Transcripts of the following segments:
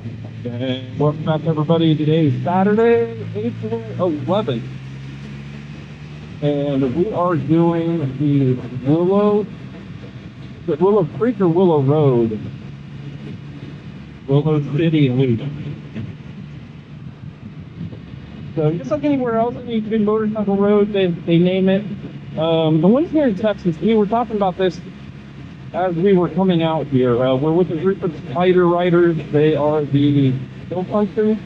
And welcome back, everybody. Today is Saturday, April 11th, and we are doing the Willow Creek or Willow Road, Willow City loop. So just like anywhere else on these big motorcycle roads, they name it. The ones here in Texas, we were talking about this as we were coming out here. We're with a group of Spider riders. They are the Hill Country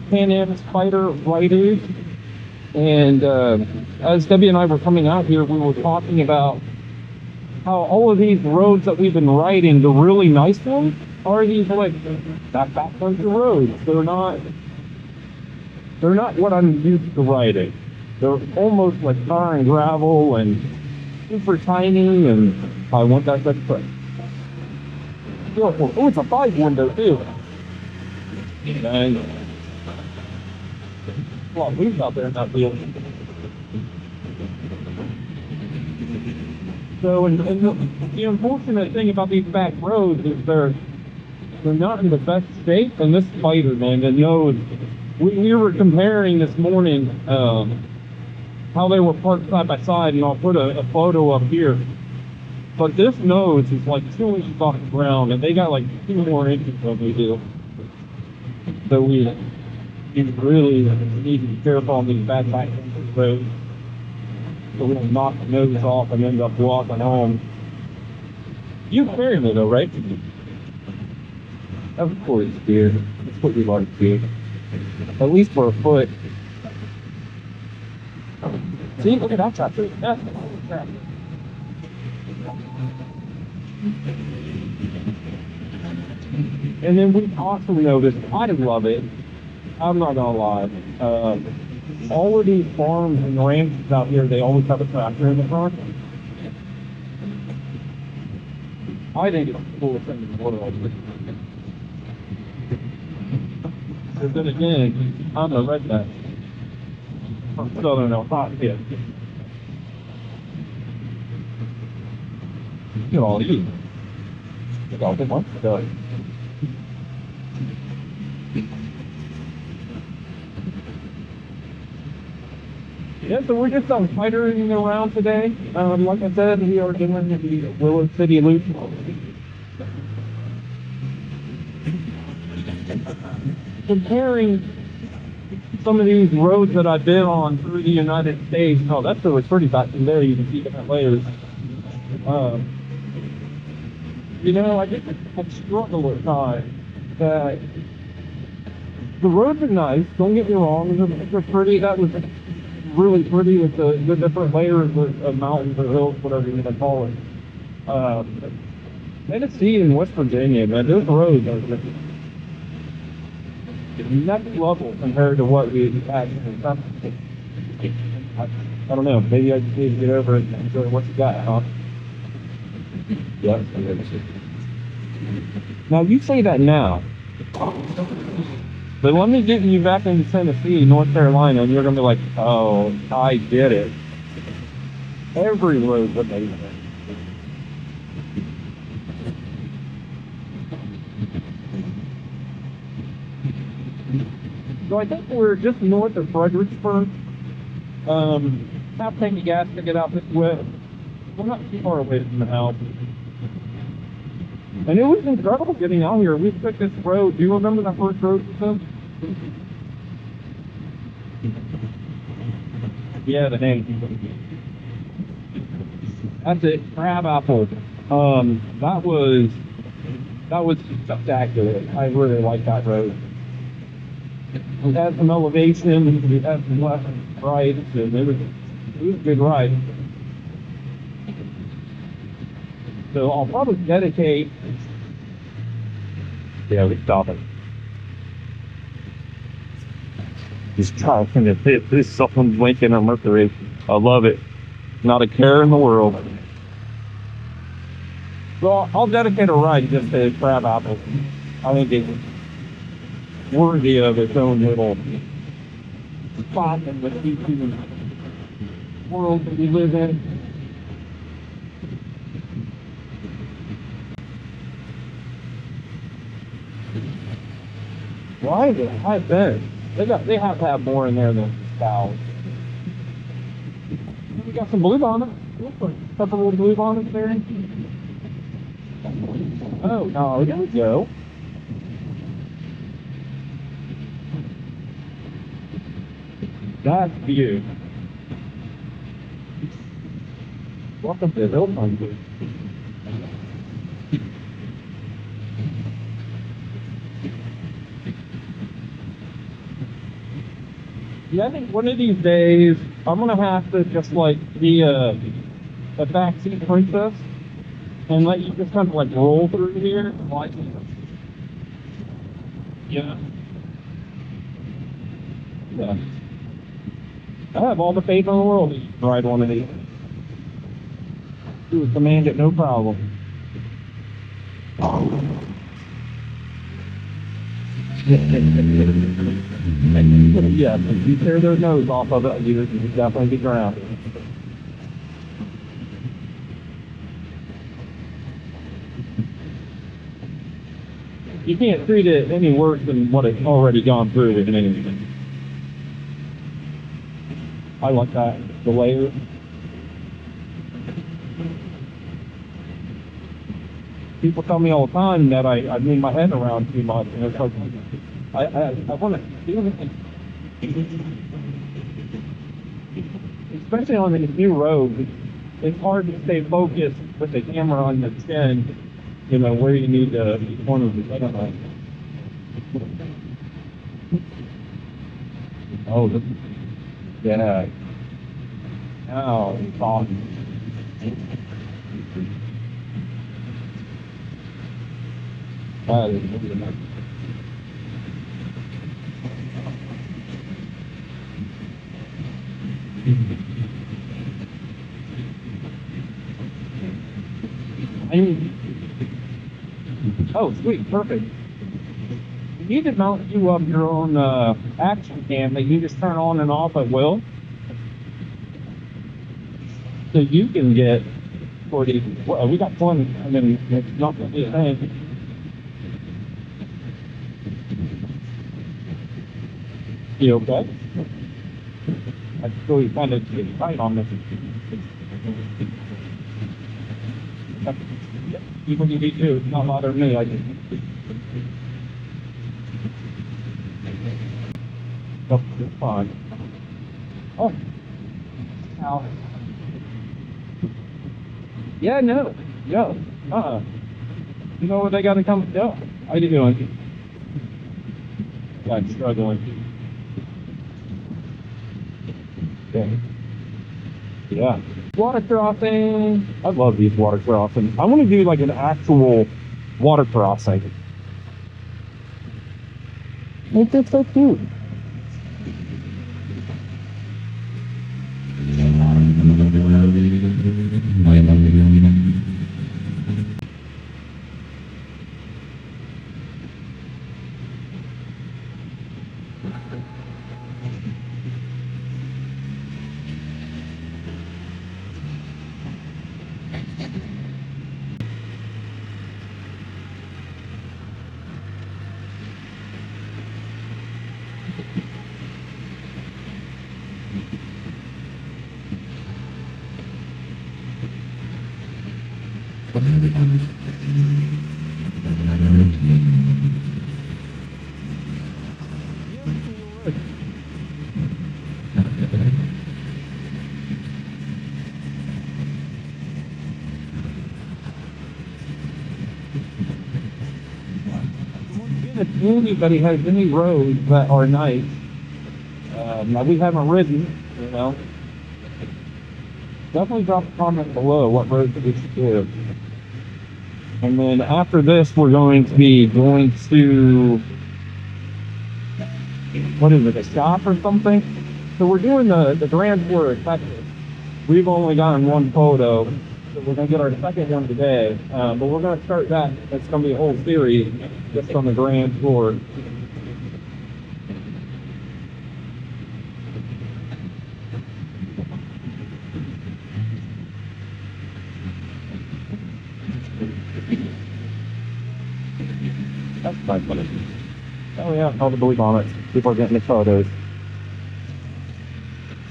Pan Am Spider riders. And as Debbie and I were coming out here, we were talking about how all of these roads that we've been riding, the really nice ones, are these like backcountry roads. They're not what I'm used to riding. They're almost like tar and gravel and super tiny, and I want that quick. Oh, it's a 5-window too. And a lot of wheels out there in that field. So, and the unfortunate thing about these back roads is they're not in the best shape. And this Spider, man, the nose, we were comparing this morning how they were parked side by side, and I'll put a photo up here. But this nose is like 2 inches off the ground, and they got like 2 more inches than we do. So we really need to be careful on these back roads, so we don't knock the nose off and end up walking home. You carry me though, right? Of course, dear. That's what we like to do. At least for a foot. See, look at that tractor. That's a cool tractor. And then we also noticed, I love it, I'm not gonna lie, all of these farms and ranches out here, they always have a tractor in the front. I think it's the coolest thing in the world. But then again, I'm a redneck from Southern Ohio. Look at all these. Look at all the months ago. Yeah, so we're just spidering around today. Like I said, we are doing the Willow City loop. Comparing some of these roads that I've been on through the United States. Oh, that's really pretty back in there. You can see different layers. You know, I just struggle at times that the roads are nice. Don't get me wrong; they're pretty. That was really pretty with the different layers of mountains or hills, whatever you want to call it. Tennessee and West Virginia, man, those roads are just next level compared to what we had. I don't know. Maybe I just need to get over it and enjoy what you got, huh? Yep. Now you say that now, but let me get you back into Tennessee, North Carolina, and you're gonna be like, "Oh, I get it." Every road's amazing. So I think we're just north of Fredericksburg. Have to take the gas to get out this way. We're not too far away from the house. And it was incredible getting out here. We took this road. Do you remember that first road we took? Yeah, the name. That's it. Crab Apple. That was spectacular. I really like that road. It had some elevation, it had some left and right, and it was a good ride. So I'll probably dedicate. Yeah, we stop it. Just talking to this someone's Lincoln or Mercury. I love it. Not a care in the world. So I'll dedicate a ride just to Crab Apple. I think it's worthy of its own little spot in the YouTube world that we live in. Why is it high bench? They have to have more in there than cows. We got some blue bonnets. Looks like a couple little blue bonnets there. Oh no, there we go. That's view. Welcome to Hilltime, dude. Yeah, I think one of these days I'm gonna have to just like be a backseat princess and let you just kind of like roll through here. Like, yeah. Yeah. I have all the faith in the world that you can ride one of these. You would command it no problem. Yeah, if you tear their nose off of it, you definitely be drowned. You can't treat it any worse than what it's already gone through with anything. I like that, the layer. People tell me all the time that I move my head around too much, and it's like I want to feel it, especially on these new roads. It's hard to stay focused with the camera on the chin, you know, where you need to corner the camera. Oh, yeah. Oh, it's awesome. That is really nice. Oh, sweet, perfect. You need to mount you up your own action cam that you just turn on and off at will. So you can get 40. Well, we got plenty. I mean, it's not the same. You okay? I feel you kind of get tight on this. Even you need to, it's not bothering me. I just. Oh, it's fine. Oh. Ow. Yeah, no. No. You know what they gotta come. No. How you doing? Yeah, I'm struggling. Okay. Yeah. Water crossing. I love these water crossings. I want to do like an actual water crossing. Ain't that so cute? If anybody has any roads that are nice, that we haven't ridden, you know, definitely drop a comment below what roads we should do. And then after this, we're going to be going to, what is it, a shop or something? So we're doing the Grand Tour of Texas. We've only gotten one photo, so we're going to get our second one today. But we're going to start that. It's going to be a whole series just on the Grand Tour. That's quite funny. Oh yeah, all the blue bonnets. People are getting the photos.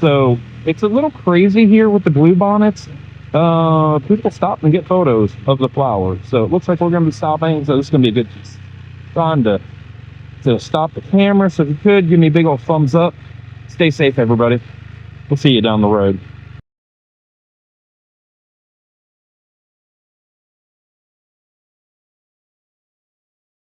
So it's a little crazy here with the blue bonnets. People stop and get photos of the flowers. So it looks like we're going to be stopping. So this is going to be a good time to stop the camera. So if you could, give me a big old thumbs up. Stay safe, everybody. We'll see you down the road.